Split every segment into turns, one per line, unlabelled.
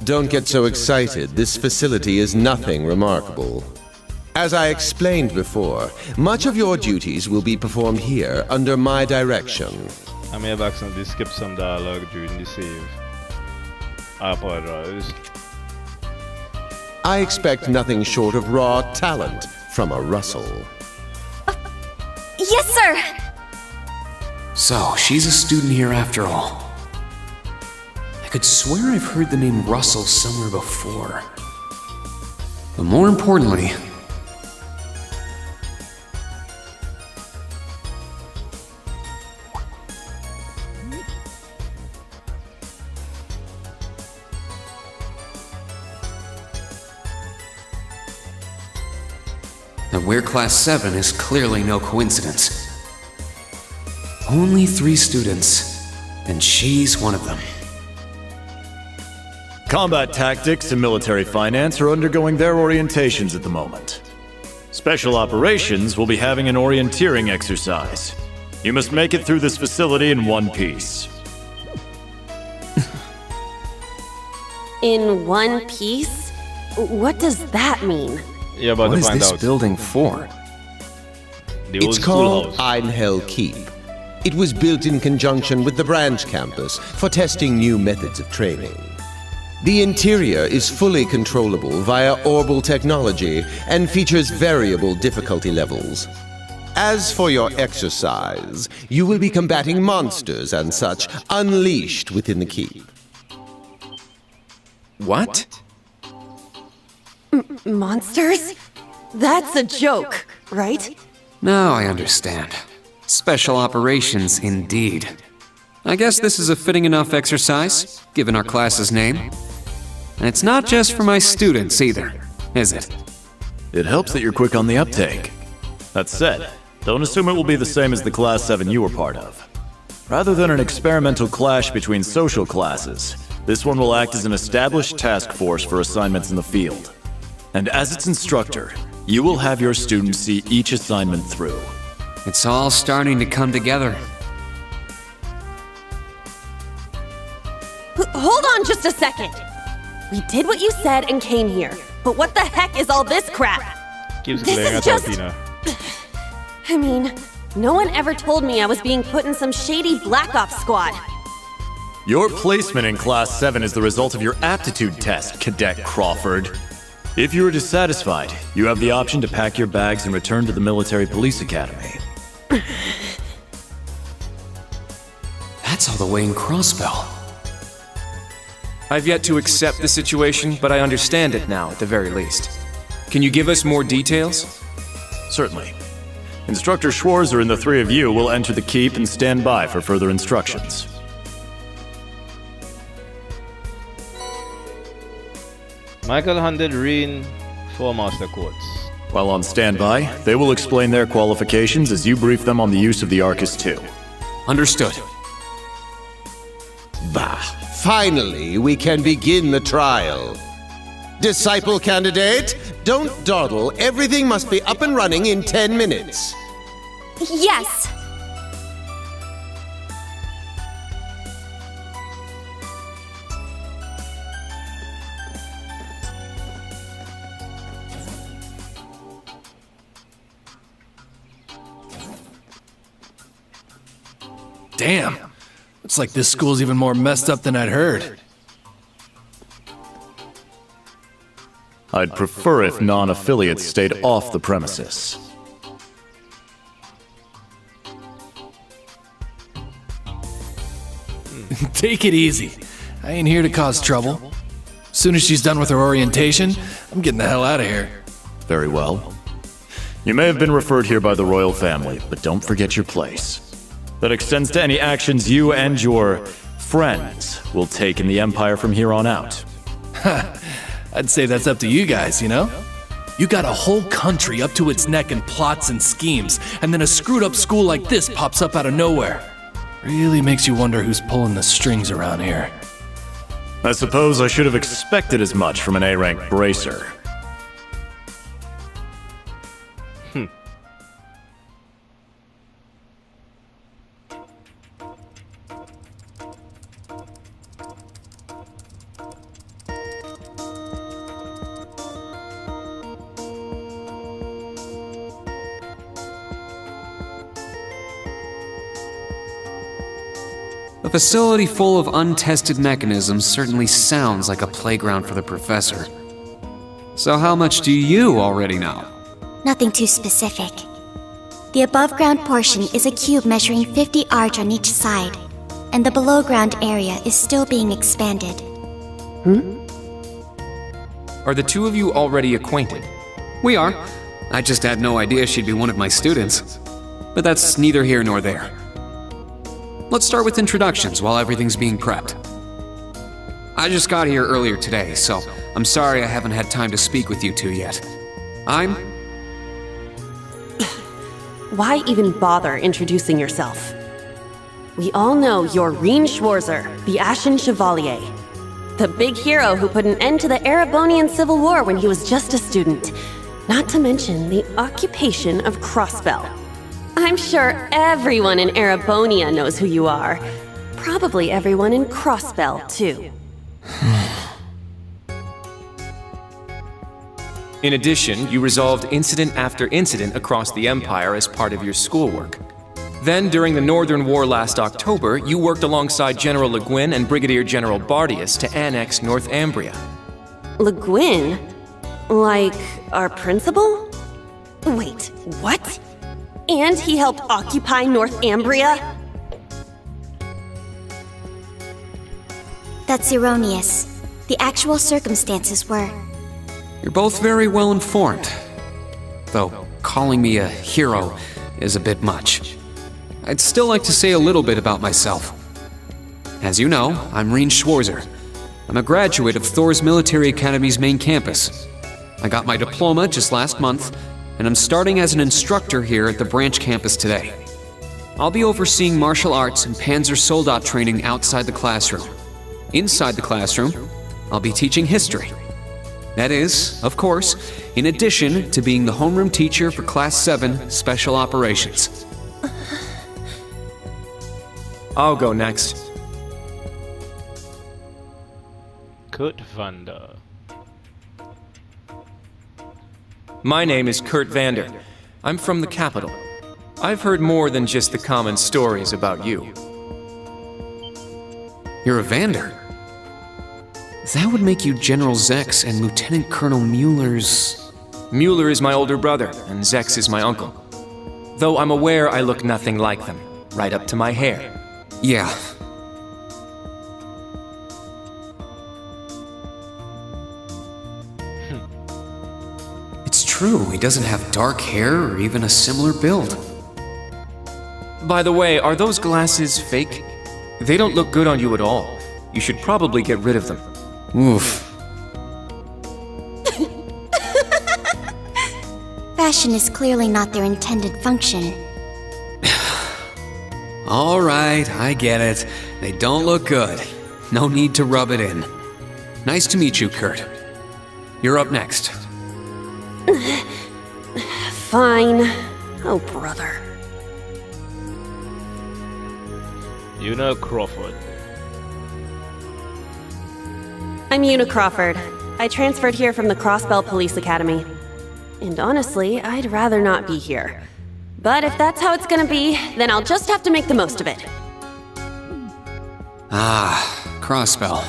Don't get so excited. This facility is nothing remarkable. As I explained before, much of your duties will be performed here under my direction.
I may have accidentally skipped some dialogue during the save. I apologize.
I expect nothing short of raw talent from a Russell.
Yes, sir!
So, she's a student here after all. I could swear I've heard the name Russell somewhere before. But more importantly, that we're Class 7 is clearly no coincidence. Only 3 students, and she's one of them.
Combat tactics and military finance are undergoing their orientations at the moment. Special operations will be having an orienteering exercise. You must make it through this facility in one piece.
In one piece? What does that mean?
You're about
What
to
is
find
this
out.
building for?
The old
It's called
schoolhouse.
Einhell Keep. It was built in conjunction with the branch campus for testing new methods of training. The interior is fully controllable via orbal technology and features variable difficulty levels. As for your exercise, you will be combating monsters and such unleashed within the keep.
What?
Monsters? That's a joke, right?
Now I understand. Special operations, indeed. I guess this is a fitting enough exercise, given our class's name. And it's not just for my students either, is it?
It helps that you're quick on the uptake. That said, don't assume it will be the same as the Class 7 you were part of. Rather than an experimental clash between social classes, this one will act as an established task force for assignments in the field. And as its instructor, you will have your students see each assignment through.
It's all starting to come together.
Hold on just a second! We did what you said and came here, but what the heck is all this crap?
Keeps
This
glaring
is
at
just-
Alpina.
I mean, no one ever told me I was being put in some shady Black Ops squad.
Your placement in Class 7 is the result of your aptitude test, Cadet Crawford. If you are dissatisfied, you have the option to pack your bags and return to the Military Police Academy.
That's all the way in Crossbell.
I've yet to accept the situation, but I understand it now, at the very least. Can you give us more details?
Certainly. Instructor Schwarzer and the 3 of you will enter the keep and stand by for further instructions.
Michael handed Reen 4 master codes.
While on standby, they will explain their qualifications as you brief them on the use of the Arcus 2.
Understood.
Bah! Finally, we can begin the trial. Disciple candidate, don't dawdle. Everything must be up and running in 10 minutes.
Yes!
Damn. Looks like this school's even more messed up than I'd heard.
I'd prefer if non-affiliates stayed off the premises.
Take it easy. I ain't here to cause trouble. Soon as she's done with her orientation, I'm getting the hell out of here.
Very well. You may have been referred here by the royal family, but don't forget your place. That extends to any actions you and your friends will take in the Empire from here on out.
I'd say that's up to you guys, you know? You got a whole country up to its neck in plots and schemes, and then a screwed up school like this pops up out of nowhere. Really makes you wonder who's pulling the strings around here.
I suppose I should have expected as much from an A-rank bracer.
A facility full of untested mechanisms certainly sounds like a playground for the professor. So how much do you already know?
Nothing too specific. The above-ground portion is a cube measuring 50 arch on each side, and the below-ground area is still being expanded.
Are the two of you already acquainted?
We are. I just had no idea she'd be one of my students. But that's neither here nor there. Let's start with introductions while everything's being prepped. I just got here earlier today, so I'm sorry I haven't had time to speak with you two yet. I'm...
Why even bother introducing yourself? We all know you're Rien Schwarzer, the Ashen Chevalier. The big hero who put an end to the Erebonian Civil War when he was just a student. Not to mention the occupation of Crossbell. I'm sure everyone in Erebonia knows who you are. Probably everyone in Crossbell, too.
In addition, you resolved incident after incident across the Empire as part of your schoolwork. Then, during the Northern War last October, you worked alongside General Le Guin and Brigadier General Bardius to annex Northumbria.
Le Guin? Like, our principal? Wait, what? And he helped occupy Northumbria?
That's erroneous. The actual circumstances were...
You're both very well informed. Though calling me a hero is a bit much. I'd still like to say a little bit about myself. As you know, I'm Rien Schwarzer. I'm a graduate of Thor's Military Academy's main campus. I got my diploma just last month, and I'm starting as an instructor here at the branch campus today. I'll be overseeing martial arts and Panzer Soldat training outside the classroom. Inside the classroom, I'll be teaching history. That is, of course, in addition to being the homeroom teacher for Class 7 Special Operations.
I'll go next.
Kurt Vander.
My name is Kurt Vander. I'm from the capital. I've heard more than just the common stories about you.
You're a Vander? That would make you General Zex and Lieutenant Colonel Mueller's...
Mueller is my older brother, and Zex is my uncle. Though I'm aware I look nothing like them, right up to my hair.
Yeah. It's true, he doesn't have dark hair or even a similar build.
By the way, are those glasses fake? They don't look good on you at all. You should probably get rid of them.
Oof.
Fashion is clearly not their intended function.
All right, I get it. They don't look good. No need to rub it in. Nice to meet you, Kurt. You're up next.
Fine. Oh, brother.
Una Crawford.
I'm Una Crawford. I transferred here from the Crossbell Police Academy. And honestly, I'd rather not be here. But if that's how it's gonna be, then I'll just have to make the most of it.
Ah, Crossbell.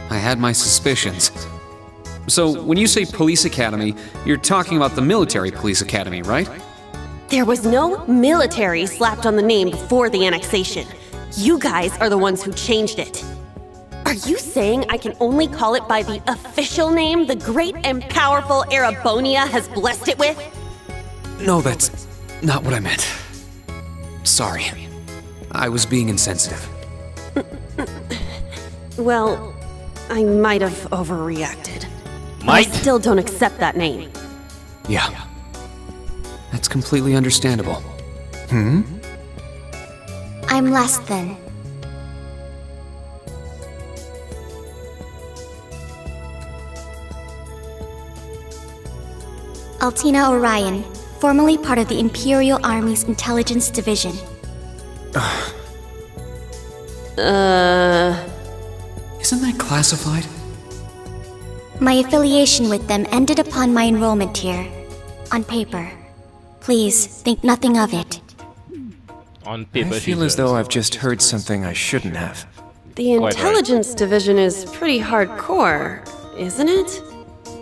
I had my suspicions. So, when you say police academy, you're talking about the military police academy, right?
There was no military slapped on the name before the annexation. You guys are the ones who changed it. Are you saying I can only call it by the official name the great and powerful Erebonia has blessed it with?
No, that's not what I meant. Sorry. I was being insensitive.
Well, I might have overreacted. I still don't accept that name.
Yeah. That's completely understandable.
I'm last then. Altina Orion, formerly part of the Imperial Army's Intelligence Division.
Isn't that classified?
My affiliation with them ended upon my enrollment here. On paper. Please, think nothing of it.
On paper,
I
she
feel as
says.
though I've just heard something I shouldn't have.
The
Quite right.
intelligence division is pretty hardcore, isn't it?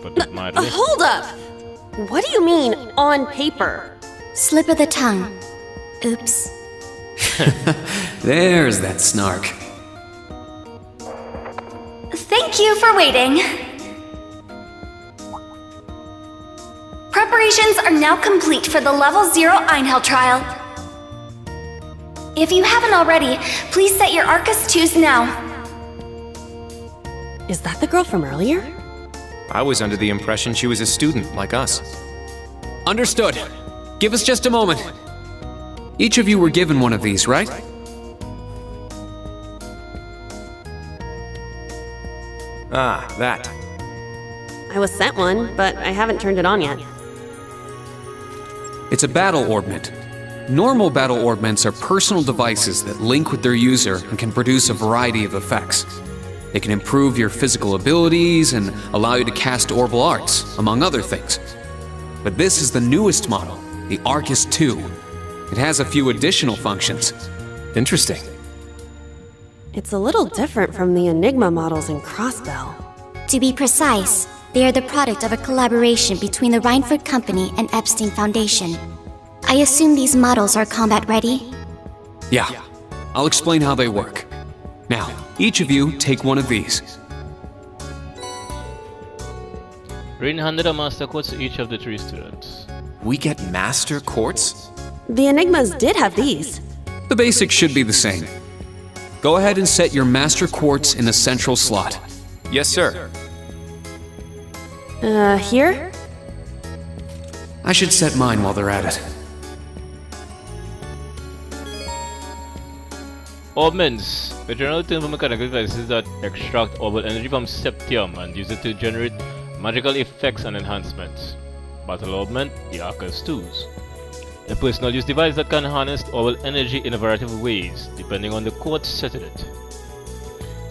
Put it mildly.
Hold up! What do you mean, on paper?
Slip of the tongue. Oops.
There's that snark.
Thank you for waiting. Preparations are now complete for the Level 0 Einhell trial. If you haven't already, please set your Arcus 2s now.
Is that the girl from earlier?
I was under the impression she was a student like us.
Understood. Give us just a moment. Each of you were given one of these, right?
Ah, that.
I was sent one, but I haven't turned it on yet.
It's a battle orbment. Normal battle orbments are personal devices that link with their user and can produce a variety of effects. They can improve your physical abilities and allow you to cast orbital arts, among other things. But this is the newest model, the Arcus 2. It has a few additional functions.
Interesting.
It's a little different from the Enigma models in Crossbell.
To be precise, they are the product of a collaboration between the Reinford Company and Epstein Foundation. I assume these models are combat ready?
Yeah, I'll explain how they work. Now, each of you take one of these.
Rin handed a master quartz to each of the 3 students.
We get master quartz?
The Enigmas did have these.
The basics should be the same. Go ahead and set your master quartz in the central slot.
Yes, sir.
Here?
I should set mine while they're at it.
Orbments. The general term for mechanical devices that extract orbital energy from septium and use it to generate magical effects and enhancements. Battle Orbment, the Arcus 2s. A personal use device that can harness orbital energy in a variety of ways, depending on the quartz set in it.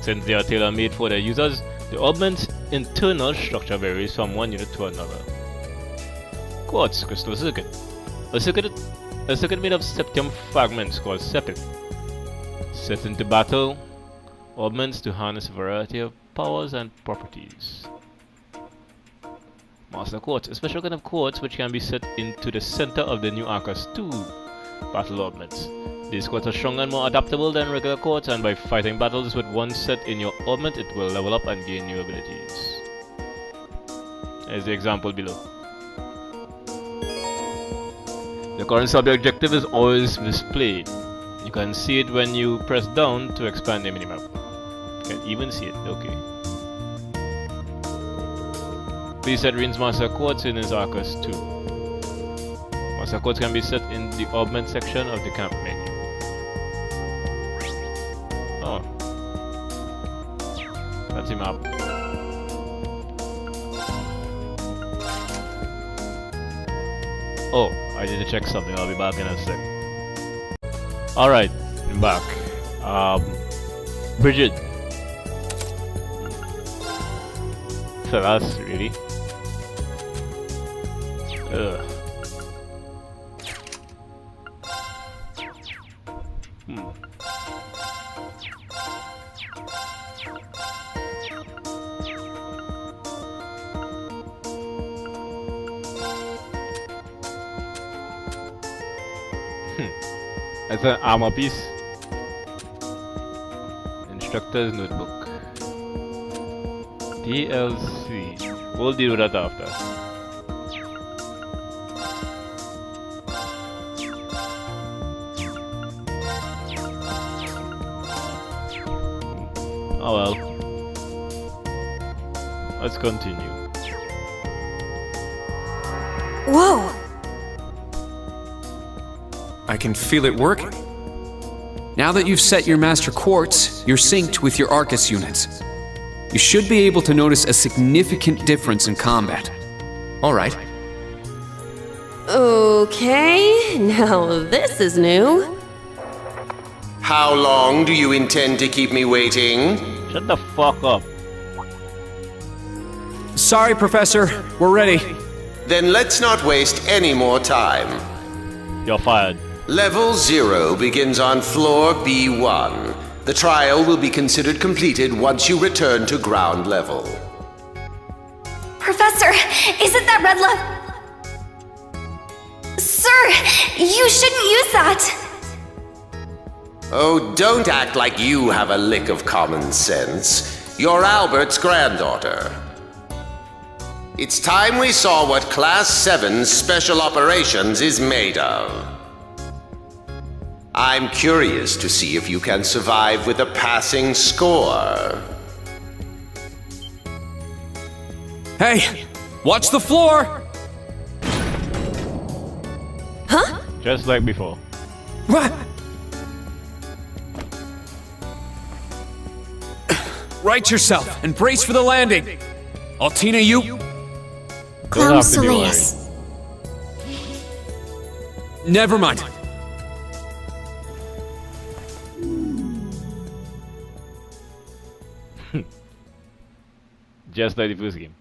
Since they are tailor-made for their users, the Orbment's internal structure varies from one unit to another. Quartz crystal circuit. A circuit made of septium fragments called sepit. Set into battle, orbments to harness a variety of powers and properties. Master Quartz, a special kind of quartz which can be set into the center of the new Arcus 2 battle orbments. These quartz are stronger and more adaptable than regular quartz, and by fighting battles with one set in your orbment, it will level up and gain new abilities. Here's the example below. The current subject objective is always displayed. You can see it when you press down to expand the minimap. You can even see it, okay. Please set Rin's Master Quartz in his Arcus 2. Master Quartz can be set in the Augment section of the camp menu. Oh. That's the map. Oh, I need to check something, I'll be back in a sec. Alright, I'm back. Bridget. Fellas, really? Ugh. It's an armor piece. Instructor's notebook. DLC. We'll deal with that after. Oh well. Let's continue.
Whoa!
I can feel it working.
Now that you've set your Master Quartz, you're synced with your Arcus units. You should be able to notice a significant difference in combat.
All right.
Okay, now this is new.
How long do you intend to keep me waiting?
Shut the fuck up.
Sorry, Professor. We're ready.
Then let's not waste any more time.
You're fired.
Level 0 begins on floor B1. The trial will be considered completed once you return to ground level.
Professor, isn't that red Sir, you shouldn't use that!
Oh, don't act like you have a lick of common sense. You're Albert's granddaughter. It's time we saw what Class 7's Special Operations is made of. I'm curious to see if you can survive with a passing score.
Hey, watch the floor!
Huh?
Just like before.
What? Right yourself and brace for the landing. Altina, you...
Don't
Clown
have to be worried.
Soleus.
Never mind.
Just like the first game.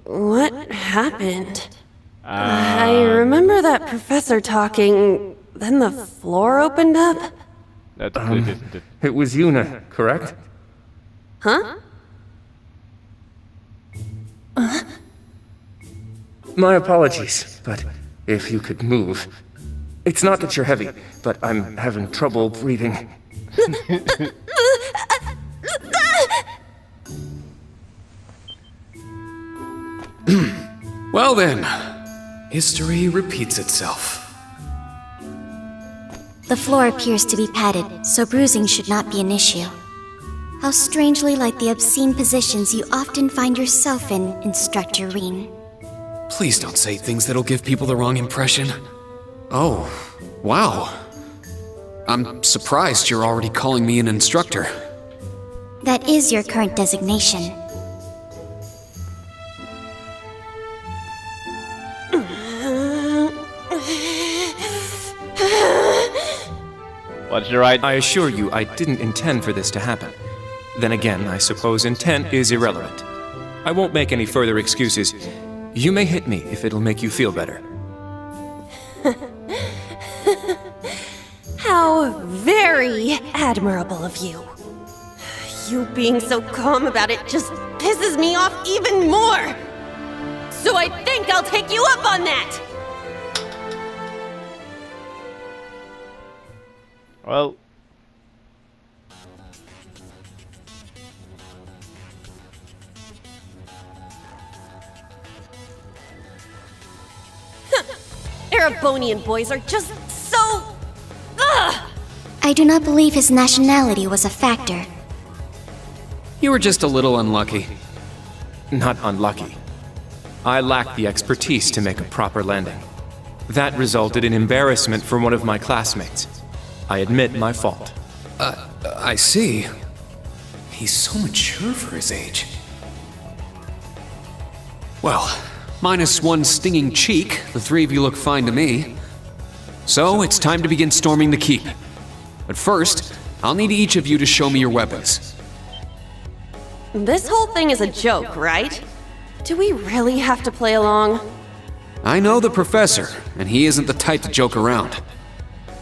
What happened? I remember that professor talking, then the floor opened up.
That's good, isn't it?
It was Yuna, correct?
Huh?
My apologies, but if you could move. It's not that you're heavy, but I'm having trouble breathing.
Well then, history repeats itself.
The floor appears to be padded, so bruising should not be an issue. How strangely like the obscene positions you often find yourself in, Instructor Reen.
Please don't say things that'll give people the wrong impression. Oh, wow. I'm surprised you're already calling me an instructor.
That is your current designation.
What's your right?
I assure you, I didn't intend for this to happen. Then again, I suppose intent is irrelevant. I won't make any further excuses. You may hit me if it'll make you feel better.
How very admirable of you. You being so calm about it just pisses me off even more. So I think I'll take you up on that.
Well,
Erebonian boys are just so... Ugh!
I do not believe his nationality was a factor.
You were just a little unlucky.
Not unlucky. I lacked the expertise to make a proper landing. That resulted in embarrassment from one of my classmates. I admit my fault.
I see. He's so mature for his age. Well, minus one stinging cheek, the three of you look fine to me. So, it's time to begin storming the keep. But first, I'll need each of you to show me your weapons.
This whole thing is a joke, right? Do we really have to play along?
I know the professor, and he isn't the type to joke around.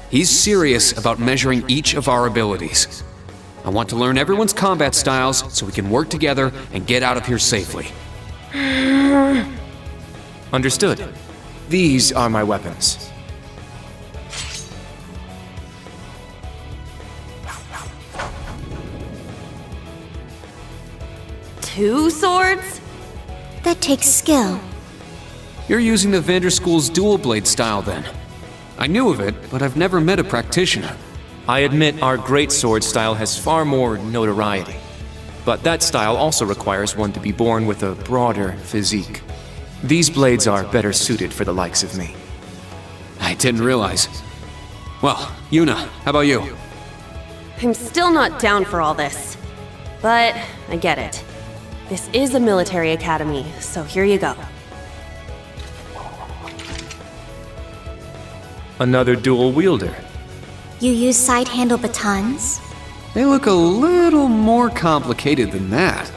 He's serious about measuring each of our abilities. I want to learn everyone's combat styles so we can work together and get out of here safely.
Understood. These are my weapons.
Two swords?
That takes skill.
You're using the Vanderschool's dual blade style then. I knew of it, but I've never met a practitioner.
I admit our great sword style has far more notoriety. But that style also requires one to be born with a broader physique. These blades are better suited for the likes of me.
I didn't realize. Well, Yuna, how about you?
I'm still not down for all this. But I get it. This is a military academy, so here you go.
Another dual wielder.
You use side-handle batons?
They look a little more complicated than that.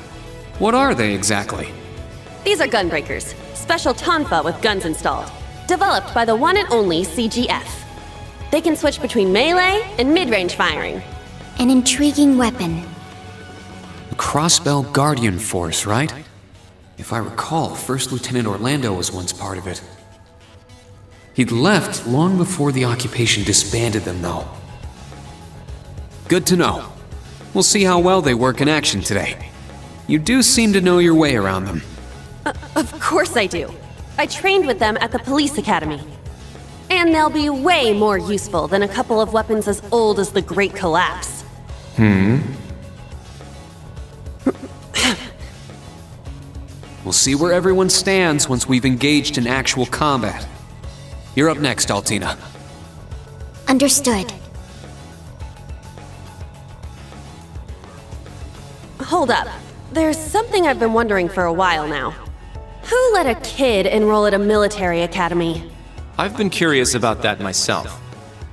What are they exactly?
These are gunbreakers, special tonfa with guns installed, developed by the one and only CGF. They can switch between melee and mid-range firing.
An intriguing weapon.
The Crossbell Guardian Force, right? If I recall, First Lieutenant Orlando was once part of it. He'd left long before the occupation disbanded them, though. Good to know. We'll see how well they work in action today. You do seem to know your way around them.
Of course I do. I trained with them at the police academy. And they'll be way more useful than a couple of weapons as old as the Great Collapse.
We'll see where everyone stands once we've engaged in actual combat. You're up next, Altina.
Understood.
Hold up. There's something I've been wondering for a while now. Who let a kid enroll at a military academy?
I've been curious about that myself.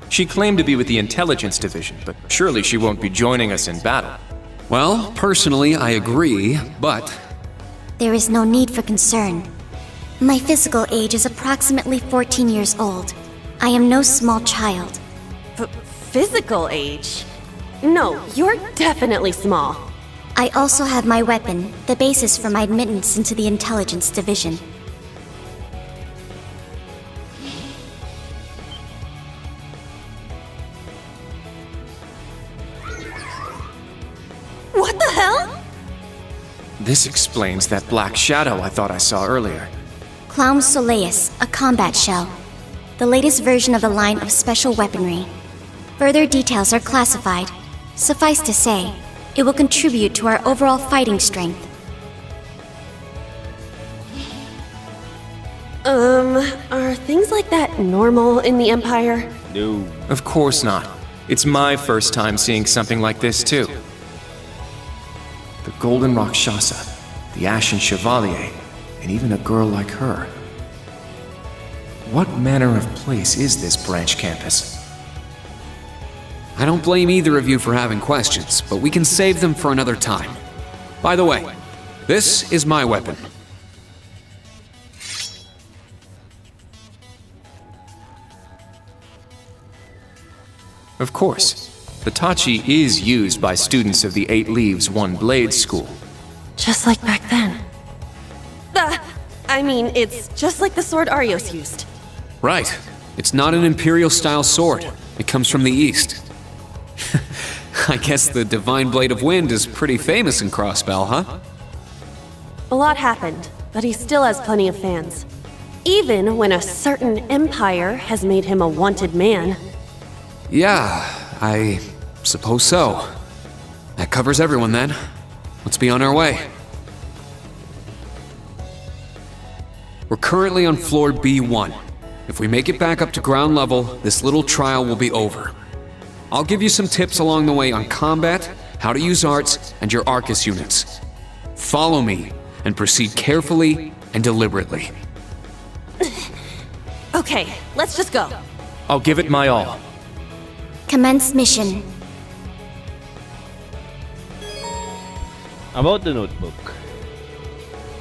She claimed to be with the intelligence division, but surely she won't be joining us in battle.
Well, personally, I agree, but
There is no need for concern. My physical age is approximately 14 years old. I am no small child.
Physical age? No, you're definitely small.
I also have my weapon, the basis for my admittance into the intelligence division.
What the hell?
This explains that black shadow I thought I saw earlier.
Clown Soleus, a combat shell. The latest version of the line of special weaponry. Further details are classified. Suffice to say, it will contribute to our overall fighting strength.
Are things like that normal in the Empire?
No.
Of course not. It's my first time seeing something like this, too. The Golden Rakshasa, the Ashen Chevalier, and even a girl like her. What manner of place is this branch campus?
I don't blame either of you for having questions, but we can save them for another time. By the way, this is my weapon.
Of course, the Tachi is used by students of the Eight Leaves One Blade School.
Just like back then. I mean, it's just like the sword Arios used.
Right. It's not an Imperial-style sword. It comes from the East. I guess the Divine Blade of Wind is pretty famous in Crossbell, huh?
A lot happened, but he still has plenty of fans. Even when a certain empire has made him a wanted man.
Yeah, I suppose so. That covers everyone then. Let's be on our way. We're currently on floor B1. If we make it back up to ground level, this little trial will be over. I'll give you some tips along the way on combat, how to use arts, and your Arcus units. Follow me, and proceed carefully and deliberately.
Okay, let's just go.
I'll give it my all.
Commence mission.
About the notebook.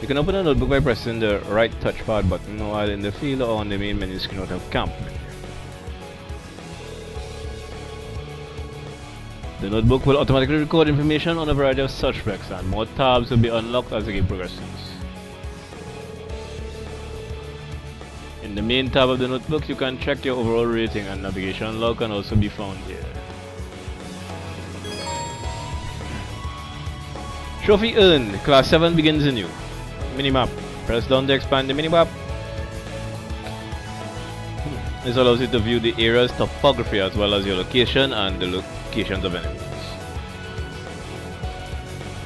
You can open a notebook by pressing the right touchpad button while in the field or on the main menu screen of camp menu. The notebook will automatically record information on a variety of suspects, and more tabs will be unlocked as the game progresses. In the main tab of the notebook, you can check your overall rating, and navigation log can also be found here. Trophy earned. Class 7 begins anew. Minimap. Press down to expand the minimap. This allows you to view the area's topography as well as your location and the locations of enemies.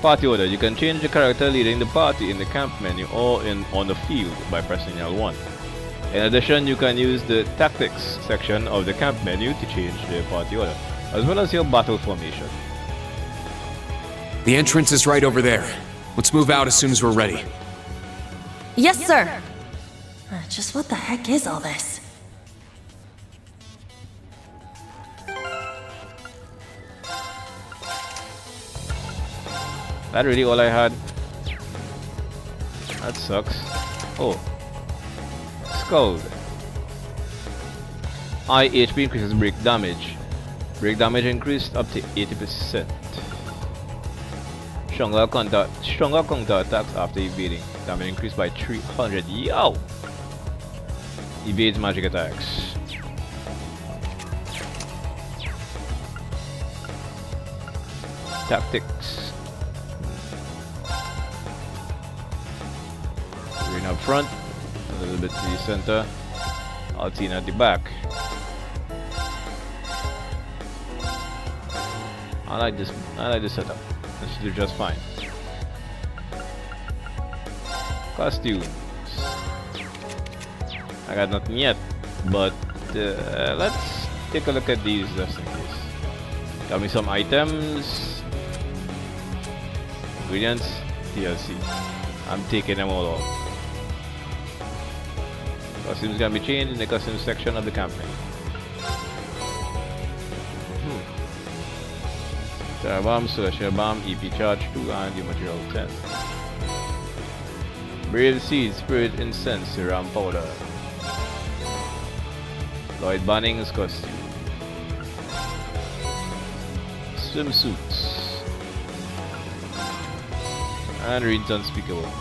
Party order. You can change the character leading the party in the camp menu or on the field by pressing L1. In addition, you can use the tactics section of the camp menu to change the party order, as well as your battle formation.
The entrance is right over there. Let's move out as soon as we're ready.
Yes, sir. Just what the heck is all this?
That really all I had. That sucks. Oh. Scald. I HP increases break damage. Break damage increased up to 80%. Stronger counter attacks after evading. Damage increased by 300. Yo! Evades magic attacks. Tactics. Green up front, a little bit to the center, Altine at the back. I like this setup. This should do just fine. Costumes. I got nothing yet, but let's take a look at these just in case. Got me some items. Ingredients, DLC. I'm taking them all off. Costumes can be changed in the costume section of the campaign. Terra Bomb, Celestial Bomb, EP Charge 2, and the Material 10. Brave Seed, Spirit Incense, Serum Powder. Lloyd Banning's costume. Swimsuits. And reads Unspeakable.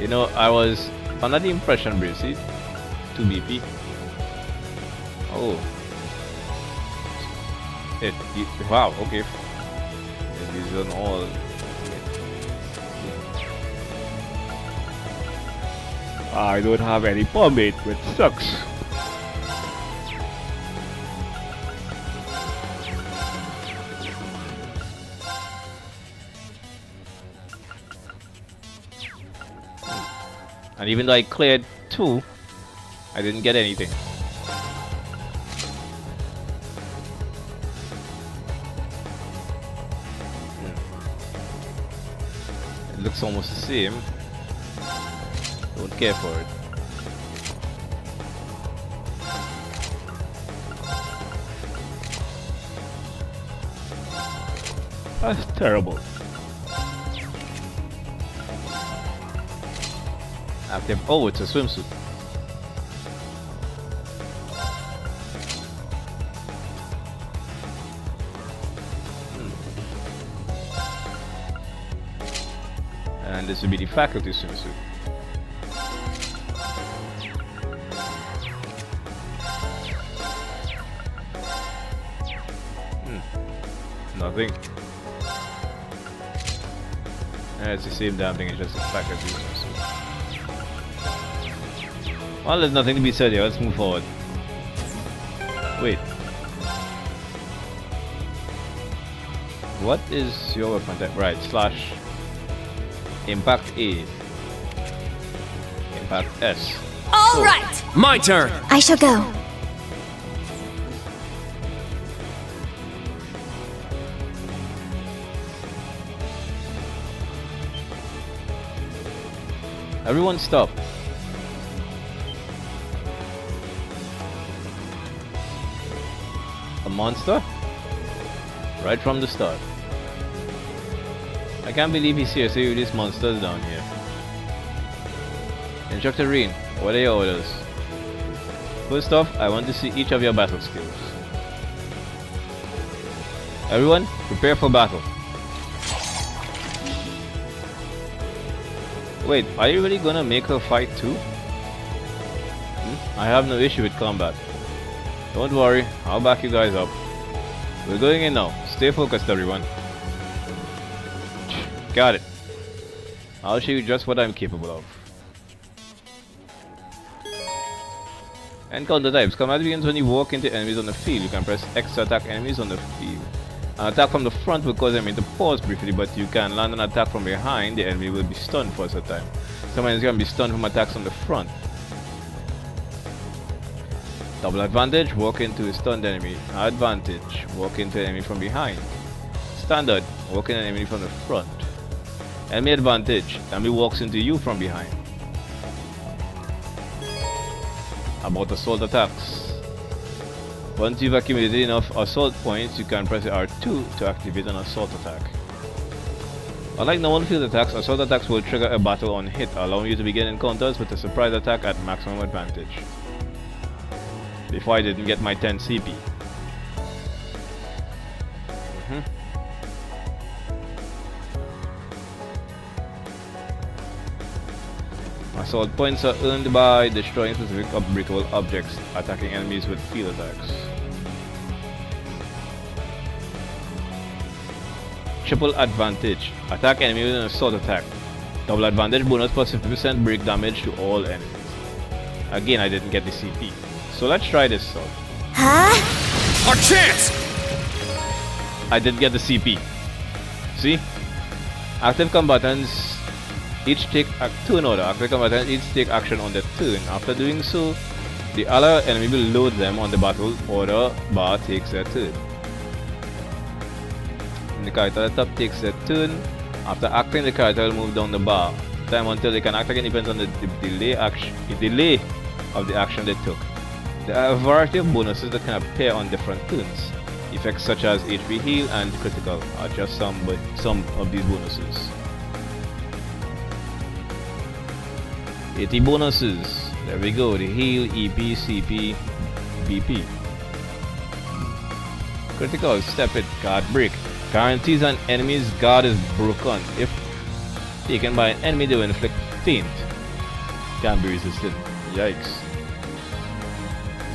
You know, I was under the impression, Bracy, 2 BP. Oh. Wow, okay. These are all. I don't have any pomade, which sucks. And even though I cleared 2, I didn't get anything. It looks almost the same. Don't care for it. That's terrible. Active. Oh, it's a swimsuit. And this will be the faculty swimsuit. Nothing. And it's the same damn thing, it's just a faculty swimsuit. Well, there's nothing to be said here. Let's move forward. Wait. What is your weapon type? Right, slash impact A. Impact S.
All right.
My turn!
I shall go.
Everyone stop. A monster? Right from the start. I can't believe he's seriously with these monsters down here. Instructor Reen, what are your orders? First off, I want to see each of your battle skills. Everyone, prepare for battle. Wait, are you really gonna make her fight too? I have no issue with combat. Don't worry, I'll back you guys up. We're going in now. Stay focused, everyone. Got it. I'll show you just what I'm capable of. Encounter types. Combat begins when you walk into enemies on the field. You can press X to attack enemies on the field. An attack from the front will cause the enemy to pause briefly, but you can land an attack from behind. The enemy will be stunned for a certain time. Some enemies can be stunned from attacks on the front. Double advantage, walk into a stunned enemy. Advantage, walk into an enemy from behind. Standard, walk into an enemy from the front. Enemy advantage, enemy walks into you from behind. About assault attacks. Once you've accumulated enough assault points, you can press R2 to activate an assault attack. Unlike normal field attacks, assault attacks will trigger a battle on hit, allowing you to begin encounters with a surprise attack at maximum advantage. Before I didn't get my 10 CP. Assault points are earned by destroying specific unbreakable objects, attacking enemies with field attacks. Triple advantage. Attack enemy with an assault attack. Double advantage bonus plus 50% break damage to all enemies. Again, I didn't get the CP. So let's try this sword.
Huh?
Our chance!
I did get the CP. See? Active combatants each take a turn order. Active combatants each take action on their turn. After doing so, the other enemy will load them on the battle order bar takes their turn. The character at the top takes their turn. After acting, the character will move down the bar. Time until they can act again depends on the delay of the action they took. There are a variety of bonuses that can appear on different turns. Effects such as HP heal and critical are just some of these bonuses. 80 bonuses. There we go. The heal, EP, CP, BP. Critical, step it, guard break. Guarantees an enemy's guard is broken. If taken by an enemy, they will inflict faint. Can be resisted. Yikes.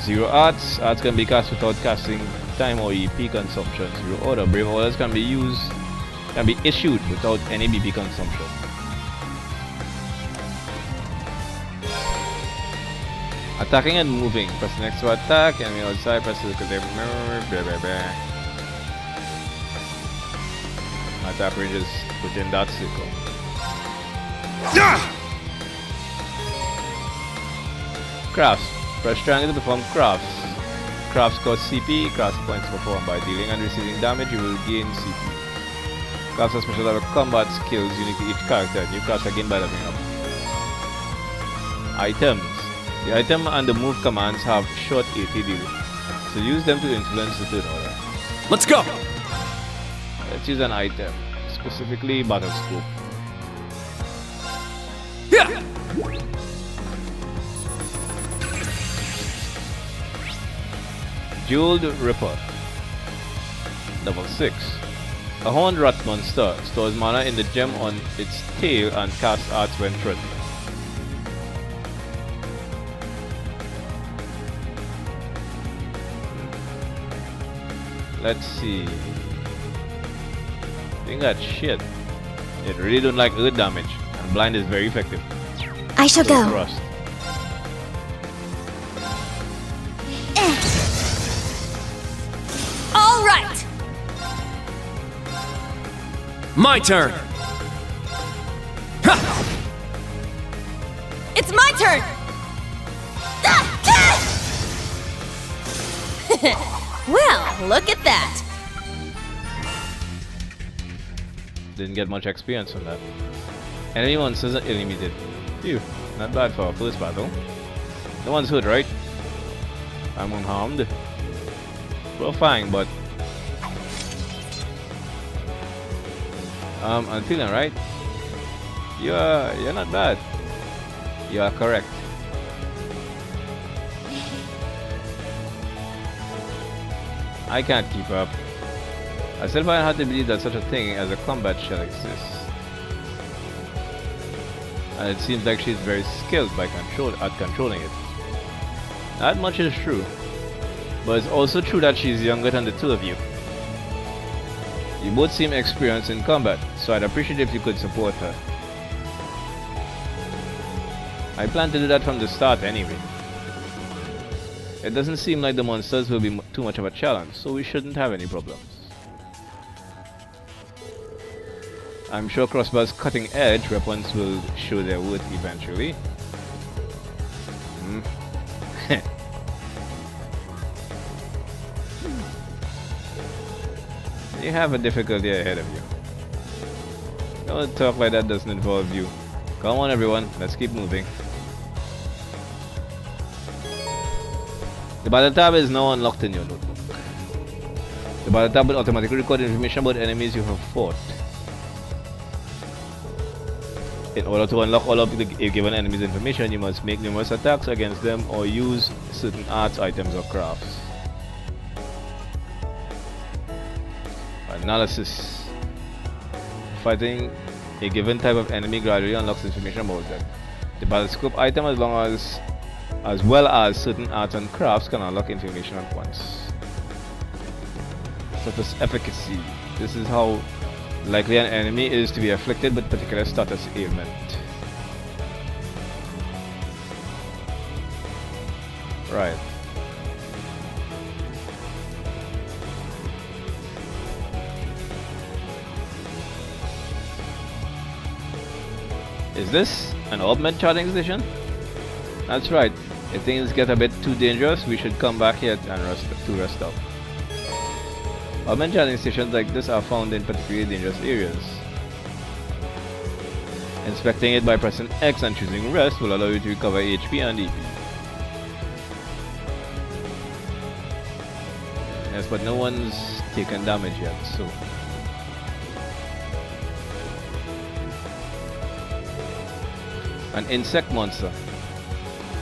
Zero arts. Arts can be cast without casting time or EP consumption. Zero order. Brave orders can be issued without any BP consumption. Attacking and moving. Press the next to attack. Enemy outside. Press the mirror. Attack ranges within that circle. Crafts. Press triangle to perform crafts. Crafts cost CP. Crafts points performed by dealing and receiving damage. You will gain CP. Crafts are special level combat skills unique to each character. New crafts are gained by leveling up. Items. The item and the move commands have short ATD, so use them to influence the turn order.
Let's go!
Let's use an item, specifically battle scope.
Yeah!
Jeweled Ripper. Level 6. A horned rat monster stores mana in the gem on its tail and casts arts when threatened. Let's see. I think that shit. It really don't like earth damage, and blind is very effective.
I shall
So
go.
thrust.
All right!
My turn!
It's my turn! Well, look at that!
Didn't get much experience from that. Enemy monsters are eliminated. Phew, not bad for our first battle. No one's hurt, right? I'm unharmed. We're fine, but I'm feeling right. You're not bad. You are correct. I can't keep up. I still find it hard to believe that such a thing as a combat shell exists. And it seems like she's very skilled at controlling it. That much is true. But it's also true that she's younger than the two of you. You both seem experienced in combat, so I'd appreciate if you could support her. I plan to do that from the start anyway. It doesn't seem like the monsters will be too much of a challenge, so we shouldn't have any problems. I'm sure Crossbar's cutting-edge weapons will show their worth eventually. You have a difficulty ahead of you. Don't talk like that doesn't involve you. Come on everyone, let's keep moving. The battle tab is now unlocked in your notebook. The battle tab will automatically record information about enemies you have fought. In order to unlock all of a given enemy's information, you must make numerous attacks against them or use certain arts, items, or crafts. Analysis. Fighting a given type of enemy gradually unlocks information about them. The battle scope item as well as certain arts and crafts can unlock information at once. Such as efficacy. This is how likely an enemy is to be afflicted with particular status ailment. Right. Is this an augment charging station? That's right. If things get a bit too dangerous, we should come back here and rest up. Augment charging stations like this are found in particularly dangerous areas. Inspecting it by pressing X and choosing rest will allow you to recover HP and EP. Yes, but no one's taken damage yet, so... An insect monster.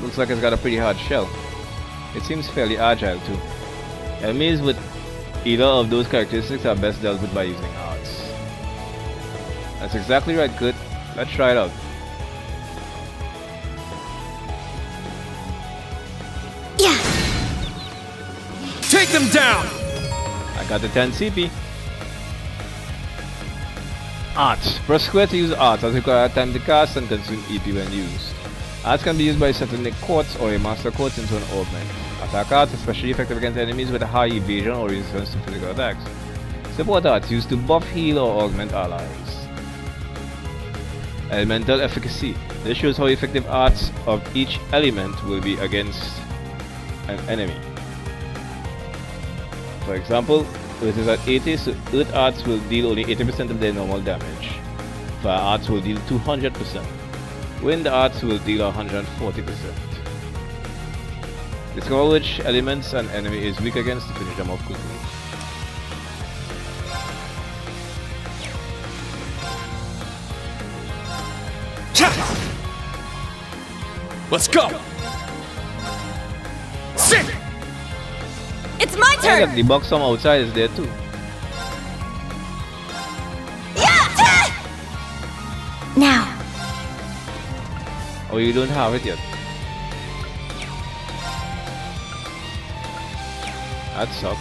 Looks like it's got a pretty hard shell. It seems fairly agile too. Enemies with either of those characteristics are best dealt with by using arts. That's exactly right, Kurt. Let's try it out.
Yeah.
Take them down!
I got the 10 CP. Arts. Press square to use arts as require time to cast and consume EP when used. Arts can be used by setting a quartz or a master quartz into an augment. Attack arts especially effective against enemies with a high evasion or resistance to physical attacks. Support arts used to buff, heal, or augment allies. Elemental efficacy. This shows how effective arts of each element will be against an enemy. For example, Earth is at 80, so Earth arts will deal only 80% of their normal damage. Fire arts will deal 200%. Wind arts will deal 140%. Discover which elements an enemy is weak against to finish them off quickly.
Let's go! Sit!
It's my
Yeah,
turn!
the box from outside is there too.
Yeah!
Now.
Oh, you don't have it yet. That sucks.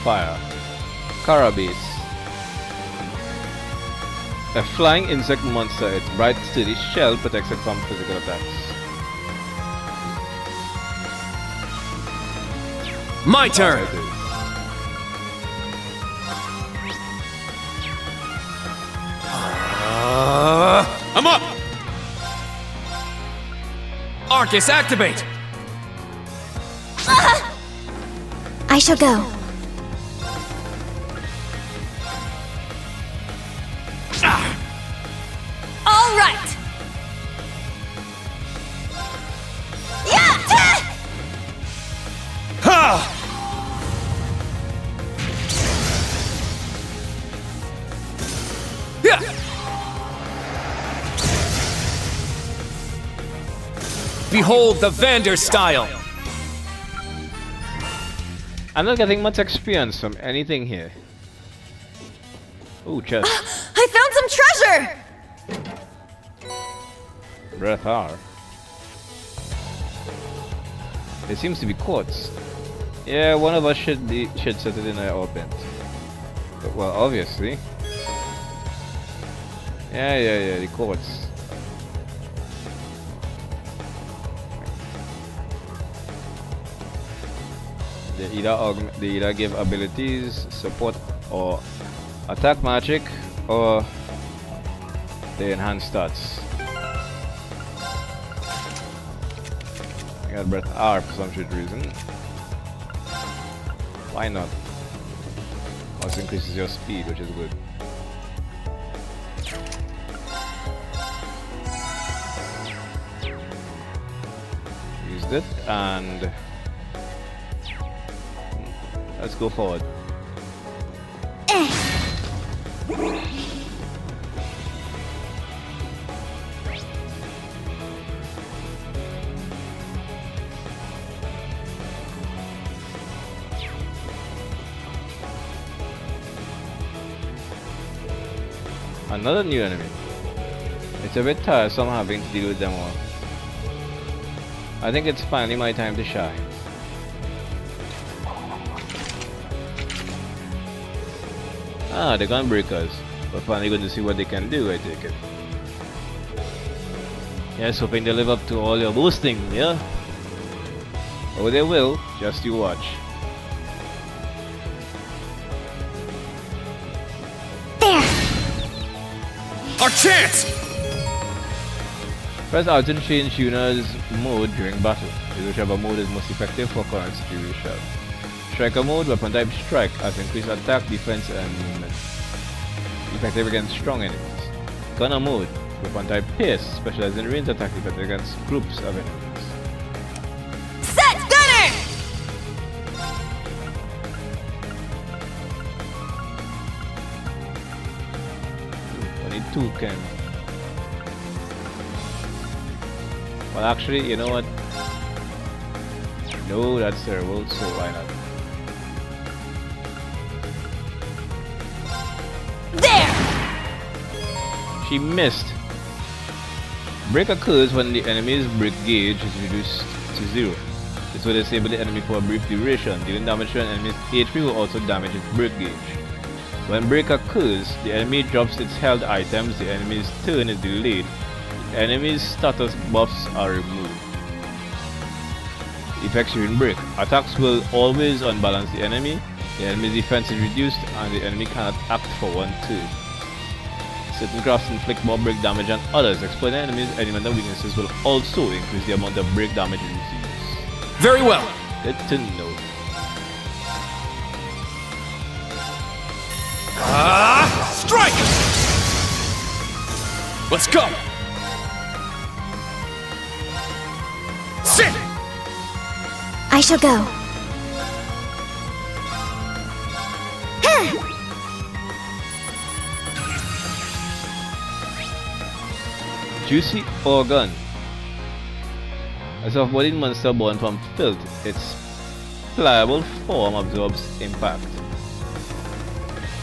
Fire. Carabis. A flying insect monster. Its bright, sturdy shell protects it from physical attacks.
My turn!
There it is.
I'm up! Arcus, activate!
I shall go.
All right! Yeah!
Ha! Yeah! Behold the Vander style!
I'm not getting much experience from anything here. Ooh, chest.
I found some treasure!
Breath R. There seems to be quartz. Yeah, one of us should set it in our orbit. Well, obviously. Yeah, the quartz. They either give abilities, support, or attack magic, or they enhance stats. I got breath R for some shit reason. Why not? Also increases your speed, which is good. it, and let's go forward. Another new enemy. It's a bit tiresome having to deal with them all. I think it's finally my time to shine. Ah, the gunbreakers. We're finally going to see what they can do, I take it. Yes, hoping they live up to all your boasting, yeah? Oh, they will. Just you watch.
Our chance!
Press R to change Yuna's mode during battle. Use whichever mode is most effective for current situation. Striker mode, weapon type strike, has increased attack, defense, and movement. Effective against strong enemies. Gunner mode, weapon type pierce, specialized in range attack, effective against groups of enemies.
Set gunner!
Only two can. Well, actually, you know what? No, that's terrible, so why not?
There!
She missed. Break occurs when the enemy's break gauge is reduced to 0. This will disable the enemy for a brief duration. Dealing damage to an enemy's HP will also damage its break gauge. When break occurs, the enemy drops its held items, the enemy's turn is delayed, the enemy's status buffs are removed. Effects during break. Attacks will always unbalance the enemy's defense is reduced, and the enemy cannot act for one turn. Certain crafts inflict more break damage than others. Exploiting enemies' elemental weaknesses will also increase the amount of break damage it receives.
Very well.
Good to know.
Strike! Let's go! Sit!
I shall go.
Juicy organ. As a bodied monster born from filth, its pliable form absorbs impact,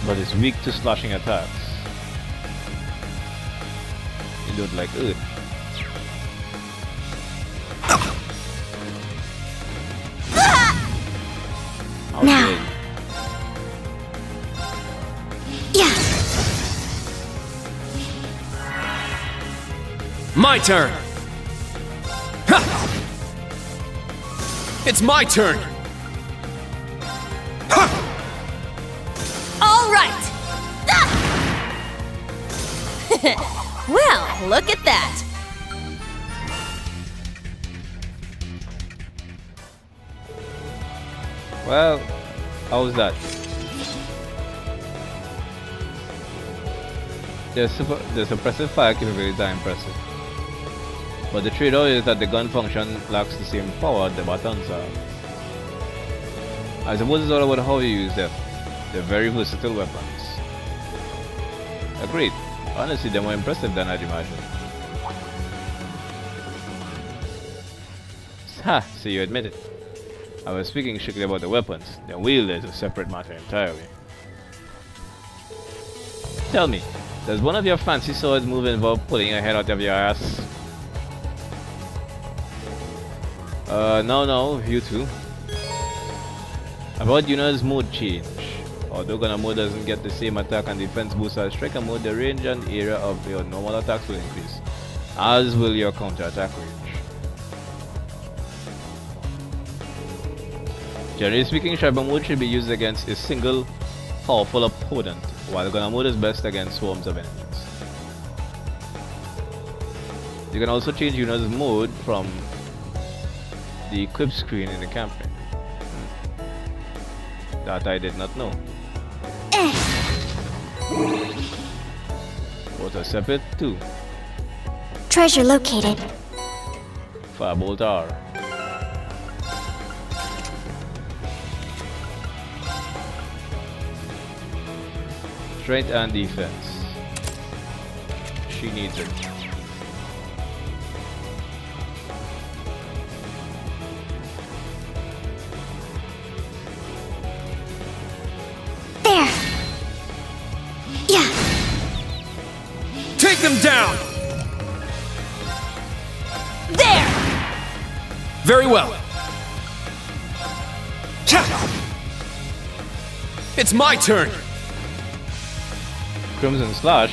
but is weak to slashing attacks. You don't like earth. How
Now.
dare you.
Yeah.
My turn! Ha! It's my turn! Ha!
All right! Well, look at that!
Well, how's that? The suppressive fire capabilities are impressive. But the trade-off is that the gun function lacks the same power the buttons have. I suppose it's all about how you use them. They're very versatile weapons. Agreed. Honestly, they're more impressive than I'd imagined. Ha! So you admit it. I was speaking strictly about the weapons. The wield is a separate matter entirely. Tell me, does one of your fancy swords move involve pulling your head out of your ass? No, you two. About Yuna's mode change. Although Gunner mode doesn't get the same attack and defense boost as Striker mode, the range and area of your normal attacks will increase, as will your counter attack range. Generally speaking, Striker mode should be used against a single powerful opponent, while Gunner mode is best against swarms of enemies. You can also change Yuna's mode from the equip screen in the campaign. That I did not know. Water Sepet 2.
Treasure located.
Firebolt R. Strength and defense. She needs it.
There! Yeah!
Take them down!
There!
Very well. It's my turn!
Crimson Slash?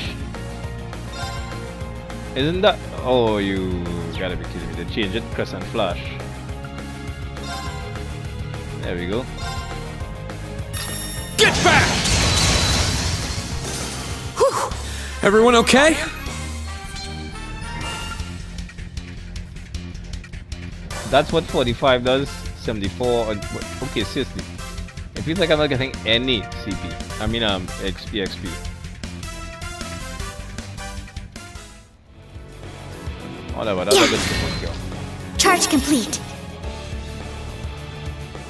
Isn't that... Oh, you gotta be kidding me. They changed it. Crescent Flash. There we go.
Get back! Whew. Everyone okay?
That's what 45 does. 74. Okay, seriously. It feels like I'm not getting any CP. I mean, XP. Whatever, that's a good thing.
Charge complete.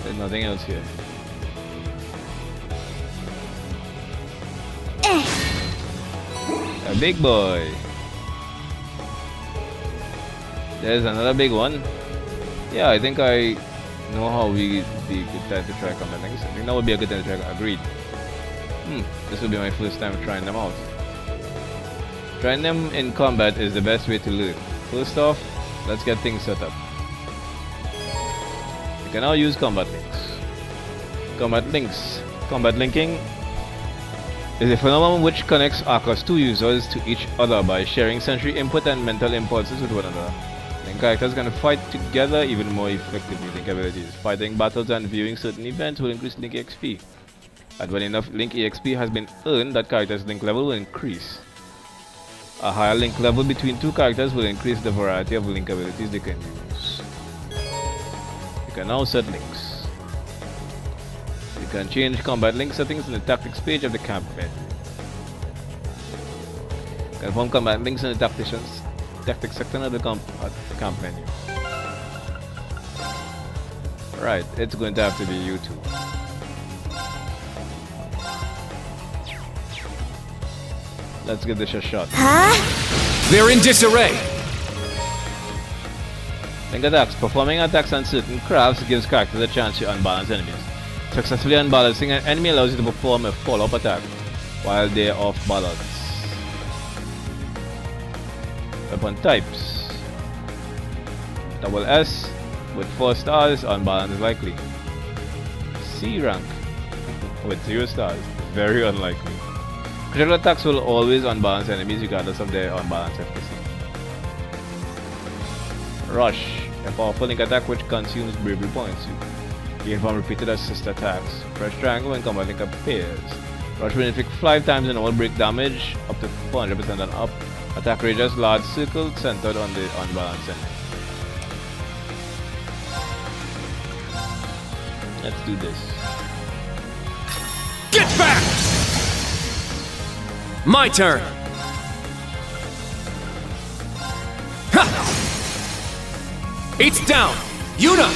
There's nothing else here. A big boy. There's another big one. Yeah, I think I know how we be a good time to try combat links. I think that would be a good time to try. Agreed. This will be my first time trying them out. Trying them in combat is the best way to learn. First off, let's get things set up. You can now use combat links. Combat linking is a phenomenon which connects Arcos 2 users to each other by sharing sensory input and mental impulses with one another. Link characters can fight together even more effectively. Link abilities. Fighting battles and viewing certain events will increase Link EXP. And when enough Link EXP has been earned, that character's Link level will increase. A higher Link level between two characters will increase the variety of Link abilities they can use. You can now set links. You can change combat link settings in the tactics page of the camp menu. You can form combat links in the tactics section of the camp menu. Right, it's going to have to be you two. Let's give this a shot.
They're in disarray.
Link attacks. Performing attacks on certain crafts gives characters a chance to unbalance enemies. Successfully unbalancing an enemy allows you to perform a follow-up attack while they are off balance. Weapon types. Double S with 4 stars, unbalance is likely. C rank with 0 stars, very unlikely. Critical attacks will always unbalance enemies regardless of their unbalanced efficacy. Rush, a powerful link attack which consumes bravery points. You can perform repeated assist attacks. Press triangle when combat link appears. Rush will inflict 5 times in all break damage, up to 400% and up. Attack radius large circle centered on the unbalanced enemy. Let's do this.
Get back! My turn! Ha! It's down! Yuna!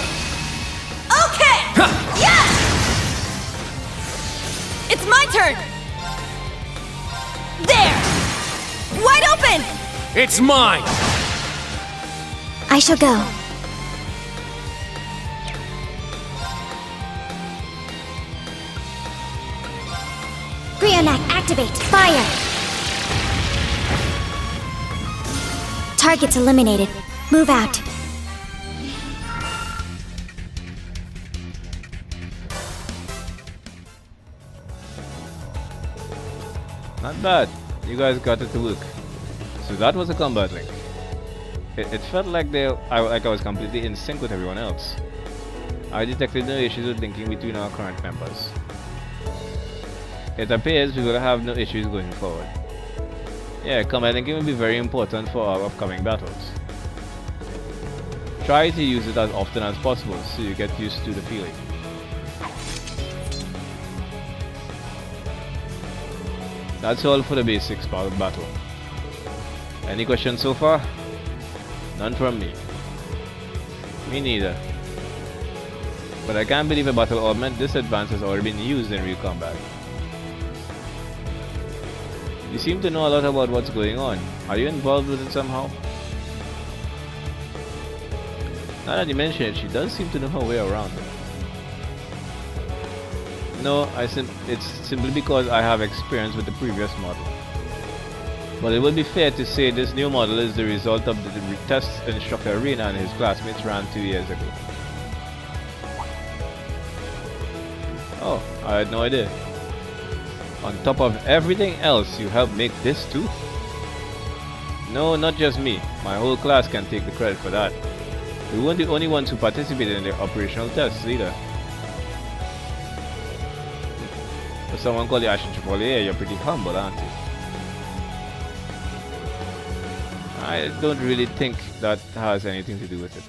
Okay!
Ha!
Yes! It's my turn! There! Wide open!
It's mine!
I shall go. Brionac, activate! Fire! Targets eliminated. Move out.
Not bad. You guys got it to work. So that was a combat link. It felt like I was completely in sync with everyone else. I detected no issues with linking between our current members. It appears we will have no issues going forward. Yeah, combat linking will be very important for our upcoming battles. Try to use it as often as possible so you get used to the feeling. That's all for the basics part of battle. Any questions so far? None from me. Me neither. But I can't believe a battle augment this advanced has already been used in real combat. You seem to know a lot about what's going on. Are you involved with it somehow? Now that you mention it, she does seem to know her way around. No, it's simply because I have experience with the previous model. But it would be fair to say this new model is the result of the tests instructor Arena and his classmates ran 2 years ago. Oh, I had no idea. On top of everything else, you helped make this too? No, not just me. My whole class can take the credit for that. We weren't the only ones who participated in the operational tests either. For someone called the Ashen Chevalier, you're pretty humble, aren't you? I don't really think that has anything to do with it.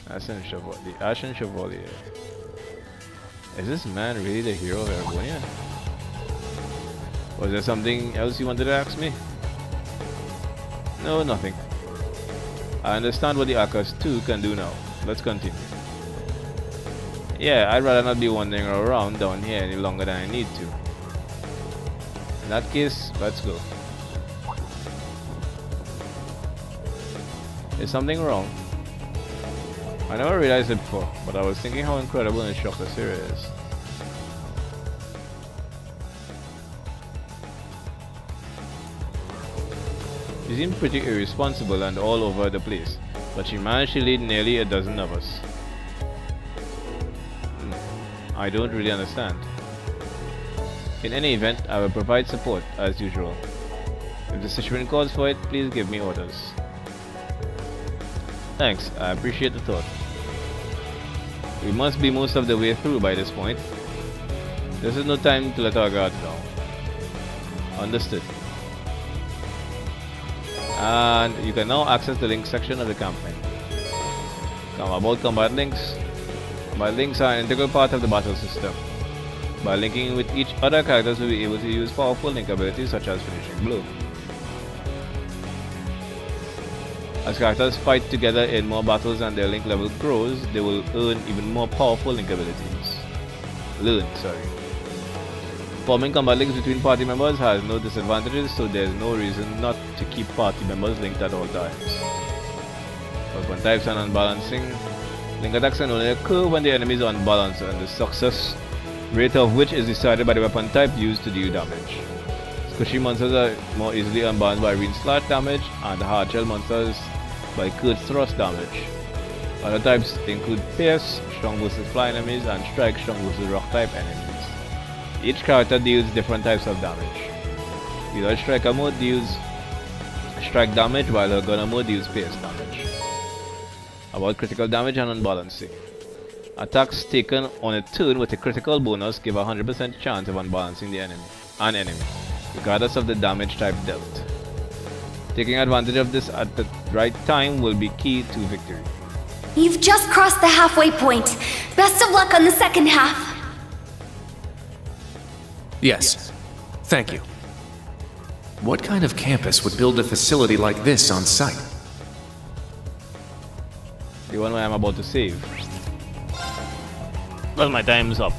The Ashen Chevalier. Is this man really the hero of Erebonia? Was there something else you wanted to ask me? No, nothing. I understand what the Arcus 2 can do now. Let's continue. Yeah, I'd rather not be wandering around down here any longer than I need to. In that case, let's go. Is something wrong? I never realized it before, but I was thinking how incredible and shocked this area is. She seemed pretty irresponsible and all over the place, but she managed to lead nearly a dozen of us. I don't really understand. In any event, I will provide support as usual. If the situation calls for it, please give me orders. Thanks, I appreciate the thought. We must be most of the way through by this point. This is no time to let our guard down. Understood. And you can now access the link section of the campaign. About combat links. Combat links are an integral part of the battle system. By linking with each other, characters will be able to use powerful link abilities such as Finishing Blow. As characters fight together in more battles and their link level grows, they will earn even more powerful link abilities. Forming combat links between party members has no disadvantages, so there is no reason not to keep party members linked at all times. Weapon types and unbalancing. Link attacks can only occur when the enemy is unbalanced, and the success rate of which is decided by the weapon type used to deal damage. Squishy monsters are more easily unbalanced by Reen Slash damage, and hard shell monsters by Curse Thrust damage. Other types include Pierce, strong versus fly enemies, and Strike, strong versus rock type enemies. Each character deals different types of damage. Either Striker mode deals strike damage, while her Gunner mode deals Pierce damage. About critical damage and unbalancing. Attacks taken on a turn with a critical bonus give a 100% chance of unbalancing an enemy, regardless of the damage type dealt. Taking advantage of this at the right time will be key to victory.
You've just crossed the halfway point. Best of luck on the second half.
Yes. Thank you. What kind of campus would build a facility like this on site?
The one where I'm about to save. Well, my time's up.